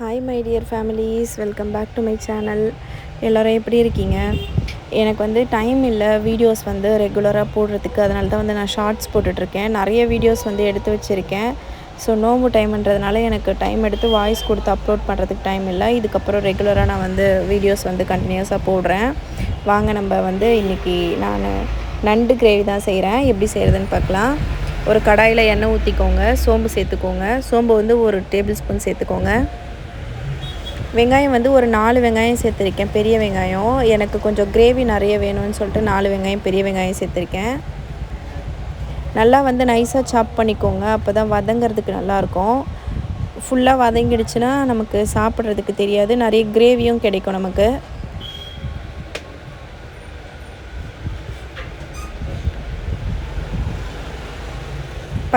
Hi my dear families, welcome back to my channel. எல்லோரும் எப்படி இருக்கீங்க? எனக்கு வந்து டைம் இல்லை வீடியோஸ் வந்து ரெகுலராக போடுறதுக்கு. அதனால தான் வந்து நான் ஷார்ட்ஸ் போட்டுட்ருக்கேன். நிறைய வீடியோஸ் வந்து எடுத்து வச்சுருக்கேன். ஸோ நோம்பு டைம்ன்றதுனால எனக்கு டைம் எடுத்து வாய்ஸ் கொடுத்து அப்லோட் பண்ணுறதுக்கு டைம் இல்லை. இதுக்கப்புறம் ரெகுலராக நான் வந்து வீடியோஸ் வந்து கண்டினியூஸாக போடுறேன். வாங்க நம்ம வந்து இன்றைக்கி நான் நண்டு கிரேவி தான் செய்கிறேன். எப்படி செய்கிறதுன்னு பார்க்கலாம். ஒரு கடாயில் எண்ணெய் ஊற்றிக்கோங்க, சோம்பு சேர்த்துக்கோங்க. சோம்பு வந்து ஒரு டேபிள் ஸ்பூன் சேர்த்துக்கோங்க. வெங்காயம் வந்து ஒரு 4 வெங்காயம் சேர்த்துருக்கேன், பெரிய வெங்காயம். எனக்கு கொஞ்சம் கிரேவி நிறைய வேணும்னு சொல்லிட்டு 4 வெங்காயம் பெரிய வெங்காயம் சேர்த்துருக்கேன். நல்லா வந்து நைஸாக சாப் பண்ணிக்கோங்க, அப்போ தான் வதங்கிறதுக்கு நல்லாயிருக்கும். ஃபுல்லாக வதங்கிடுச்சுன்னா நமக்கு சாப்பிட்றதுக்கு தெரியாது, நிறைய கிரேவியும் கிடைக்கும் நமக்கு.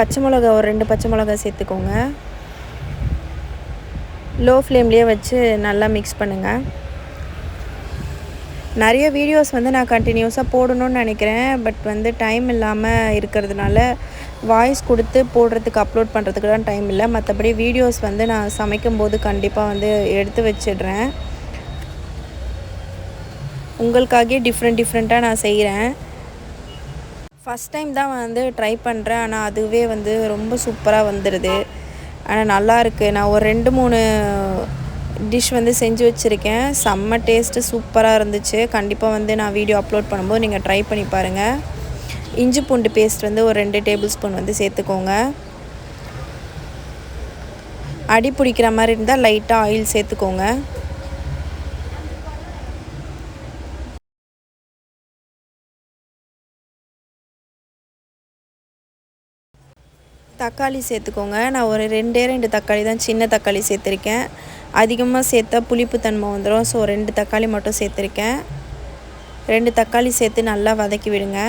பச்சை மிளகா ஒரு 2 பச்சை மிளகா சேர்த்துக்கோங்க. லோ ஃப்ளேம்லேயே வச்சு நல்லா மிக்ஸ் பண்ணுங்கள். நிறைய வீடியோஸ் வந்து நான் கண்டினியூஸாக போடணும்னு நினைக்கிறேன். பட் வந்து டைம் இல்லாமல் இருக்கிறதுனால வாய்ஸ் கொடுத்து போடுறதுக்கு அப்லோட் பண்ணுறதுக்கு தான் டைம் இல்லை. மற்றபடி வீடியோஸ் வந்து நான் சமைக்கும்போது கண்டிப்பாக வந்து எடுத்து வச்சிடுறேன். உங்களுக்காகவே டிஃப்ரெண்ட்டாக நான் செய்கிறேன். ஃபஸ்ட் டைம் தான் வந்து ட்ரை பண்ணுறேன். ஆனால் அதுவே வந்து ரொம்ப சூப்பராக வந்துடுது. ஆனால் நல்லாயிருக்கு. நான் ஒரு 2-3 டிஷ் வந்து செஞ்சு வச்சுருக்கேன். செம்ம டேஸ்ட்டு சூப்பராக இருந்துச்சு. கண்டிப்பாக வந்து நான் வீடியோ அப்லோட் பண்ணும்போது நீங்கள் ட்ரை பண்ணி பாருங்கள். இஞ்சி பூண்டு பேஸ்ட் வந்து ஒரு 2 டேபிள் ஸ்பூன் வந்து சேர்த்துக்கோங்க. அடி பிடிக்கிற மாதிரி இருந்தால் லைட்டாக ஆயில் சேர்த்துக்கோங்க. தக்காளி சேர்த்துக்கோங்க. நான் ஒரு 2 தக்காளி தான், சின்ன தக்காளி சேர்த்துருக்கேன். அதிகமாக சேர்த்தா புளிப்பு தன்மை வந்துடும். ஸோ 2 தக்காளி மட்டும் சேர்த்துருக்கேன். 2 தக்காளி சேர்த்து நல்லா வதக்கி விடுங்க.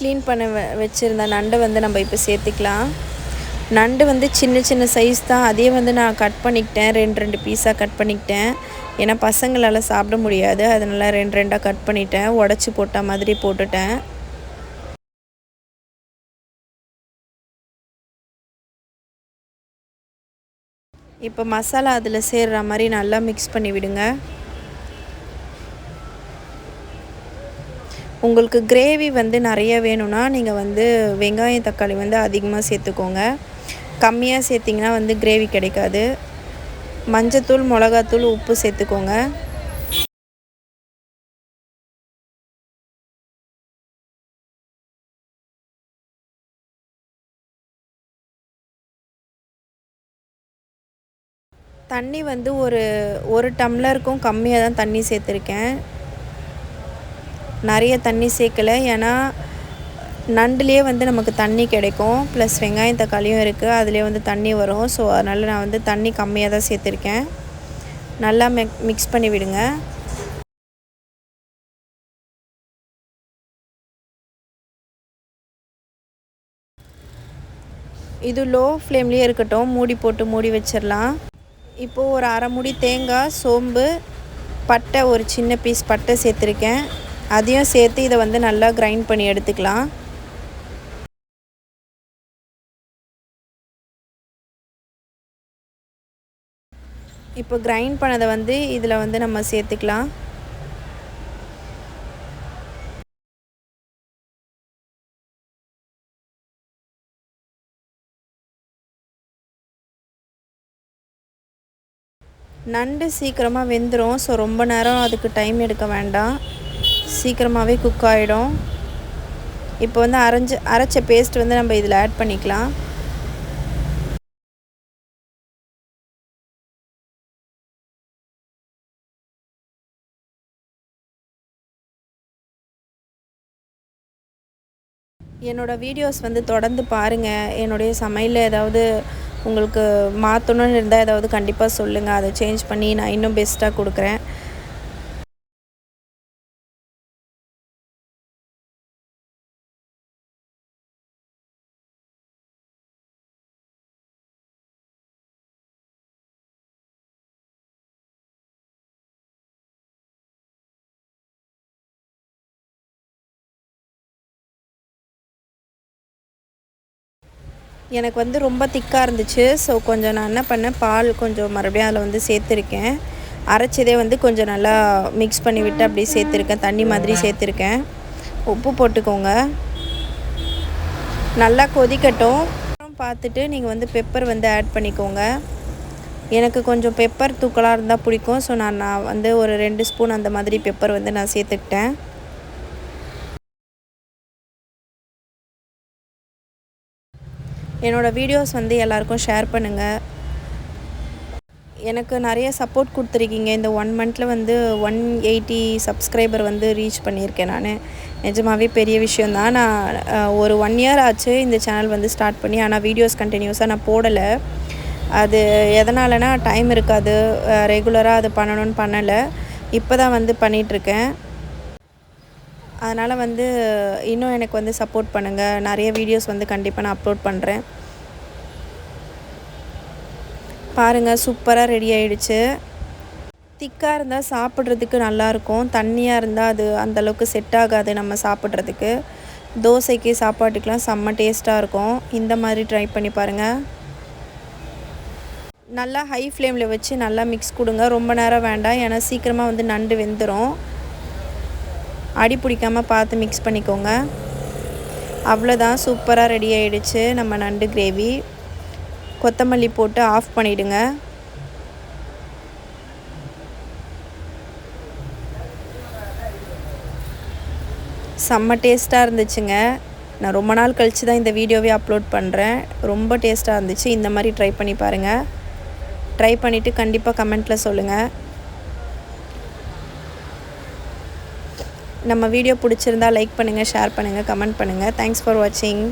க்ளீன் பண்ண வச்சுருந்த நண்டை வந்து நம்ம இப்போ சேர்த்துக்கலாம். நண்டு வந்து சின்ன சைஸ் தான். அதே வந்து நான் கட் பண்ணிக்கிட்டேன், 2 பீஸாக கட் பண்ணிக்கிட்டேன். ஏன்னா பசங்களால் சாப்பிட முடியாது, அதனால் 2 கட் பண்ணிட்டேன். உடச்சி போட்ட மாதிரி போட்டுட்டேன். இப்போ மசாலா அதில் சேர்கிற மாதிரி நல்லா மிக்ஸ் பண்ணி விடுங்க. உங்களுக்கு கிரேவி வந்து நிறைய வேணும்னா நீங்கள் வந்து வெங்காயம் தக்காளி வந்து அதிகமாக சேர்த்துக்கோங்க. கம்மியாக சேர்த்திங்கன்னா வந்து கிரேவி கிடைக்காது. மஞ்சத்தூள், மிளகாத்தூள், உப்பு சேர்த்துக்கோங்க. தண்ணி வந்து ஒரு டம்ளருக்கும் கம்மியாக தான் தண்ணி சேர்த்துருக்கேன். நிறைய தண்ணி சேர்க்கலை. ஏன்னா நண்டுலேயே வந்து நமக்கு தண்ணி கிடைக்கும், ப்ளஸ் வெங்காயம் தக்காளியும் இருக்குது, அதுலேயே வந்து தண்ணி வரும். ஸோ அதனால் நான் வந்து தண்ணி கம்மியாக தான் சேர்த்துருக்கேன். நல்லா மிக்ஸ் பண்ணி விடுங்க. இது லோ ஃப்ளேம்லேயே இருக்கட்டும், மூடி போட்டு மூடி வச்சிடலாம். இப்போது ஒரு அரை மூடி தேங்காய், சோம்பு, பட்டை, ஒரு சின்ன பீஸ் பட்டை சேர்த்துருக்கேன். அதையும் சேர்த்து இதை வந்து நல்லா கிரைண்ட் பண்ணி எடுத்துக்கலாம். இப்போ கிரைண்ட் பண்ணதை வந்து இதில் வந்து நம்ம சேர்த்துக்கலாம். நண்டு சீக்கிரமாக வெந்துடும். ஸோ ரொம்ப நேரம் அதுக்கு டைம் எடுக்க வேண்டாம், சீக்கிரமாகவே குக் ஆகிடும். இப்போ வந்து அரைச்ச பேஸ்ட் வந்து நம்ம இதில் ஆட் பண்ணிக்கலாம். என்னோடய வீடியோஸ் வந்து தொடர்ந்து பாருங்கள். என்னுடைய சமையலில் ஏதாவது உங்களுக்கு மாற்றணுன்னு இருந்தால் ஏதாவது கண்டிப்பாக சொல்லுங்கள். அதை சேஞ்ச் பண்ணி நான் இன்னும் பெஸ்ட்டாக கொடுக்குறேன். எனக்கு வந்து ரொம்ப திக்காக இருந்துச்சு. ஸோ கொஞ்சம் நான் என்ன பண்ணேன், பால் கொஞ்சம் மறுபடியும் அதில் வந்து சேர்த்துருக்கேன். அரைச்சதே வந்து கொஞ்சம் நல்லா மிக்ஸ் பண்ணி விட்டு அப்படியே சேர்த்துருக்கேன். தண்ணி மாதிரி சேர்த்துருக்கேன். உப்பு போட்டுக்கோங்க. நல்லா கொதிக்கட்டும். பார்த்துட்டு நீங்கள் வந்து பெப்பர் வந்து ஆட் பண்ணிக்கோங்க. எனக்கு கொஞ்சம் பெப்பர் தூக்கலாக இருந்தால் பிடிக்கும். ஸோ நான் வந்து ஒரு 2 ஸ்பூன் அந்த மாதிரி பெப்பர் வந்து நான் சேர்த்துக்கிட்டேன். என்னோடய வீடியோஸ் வந்து எல்லாருக்கும் ஷேர் பண்ணுங்கள். எனக்கு நிறைய சப்போர்ட் கொடுத்துருக்கீங்க. இந்த 1 மந்தில் வந்து 180 சப்ஸ்கிரைபர் வந்து ரீச் பண்ணியிருக்கேன் நான். நிஜமாகவே பெரிய விஷயந்தான். நான் ஒரு 1 இயர் ஆச்சு இந்த சேனல் வந்து ஸ்டார்ட் பண்ணி. ஆனால் வீடியோஸ் கண்டினியூஸாக நான் போடலை. அது எதனாலனா டைம் இருக்காது. ரெகுலராக அது பண்ணணும்னு பண்ணலை. இப்போ தான் வந்து பண்ணிகிட்ருக்கேன். அதனால் வந்து இன்னும் எனக்கு வந்து சப்போர்ட் பண்ணுங்கள். நிறைய வீடியோஸ் வந்து கண்டிப்பாக நான் அப்லோட் பண்ணுறேன். பாருங்கள், சூப்பராக ரெடி ஆகிடுச்சு. திக்காக இருந்தால் சாப்பிட்றதுக்கு நல்லாயிருக்கும். தண்ணியாக இருந்தால் அது அந்தளவுக்கு செட் ஆகாது நம்ம சாப்பிட்றதுக்கு. தோசைக்கு சாப்பாட்டுக்கெலாம் செம்ம டேஸ்ட்டாக இருக்கும். இந்த மாதிரி ட்ரை பண்ணி பாருங்கள். நல்லா ஹை ஃப்ளேமில் வச்சு நல்லா மிக்ஸ் கொடுங்க. ரொம்ப நேரம் வேண்டாம், ஏன்னா சீக்கிரமாக வந்து நண்டு வெந்துடும். அடி பிடிக்காமல் பார்த்து மிக்ஸ் பண்ணிக்கோங்க. அவ்வளோதான், சூப்பராக ரெடி ஆகிடுச்சு நம்ம நண்டு கிரேவி. கொத்தமல்லி போட்டு ஆஃப் பண்ணிவிடுங்க. செம்ம டேஸ்ட்டாக இருந்துச்சுங்க. நான் ரொம்ப நாள் கழித்து தான் இந்த வீடியோவே அப்லோட் பண்ணுறேன். ரொம்ப டேஸ்ட்டாக இருந்துச்சு. இந்த மாதிரி ட்ரை பண்ணி பாருங்கள். ட்ரை பண்ணிவிட்டு கண்டிப்பாக கமெண்ட்டில் சொல்லுங்கள். நம்ம வீடியோ பிடிச்சிருந்தா லைக் பண்ணுங்கள், ஷேர் பண்ணுங்கள், கமெண்ட் பண்ணுங்கள். தேங்க்ஸ் ஃபார் வாட்சிங்.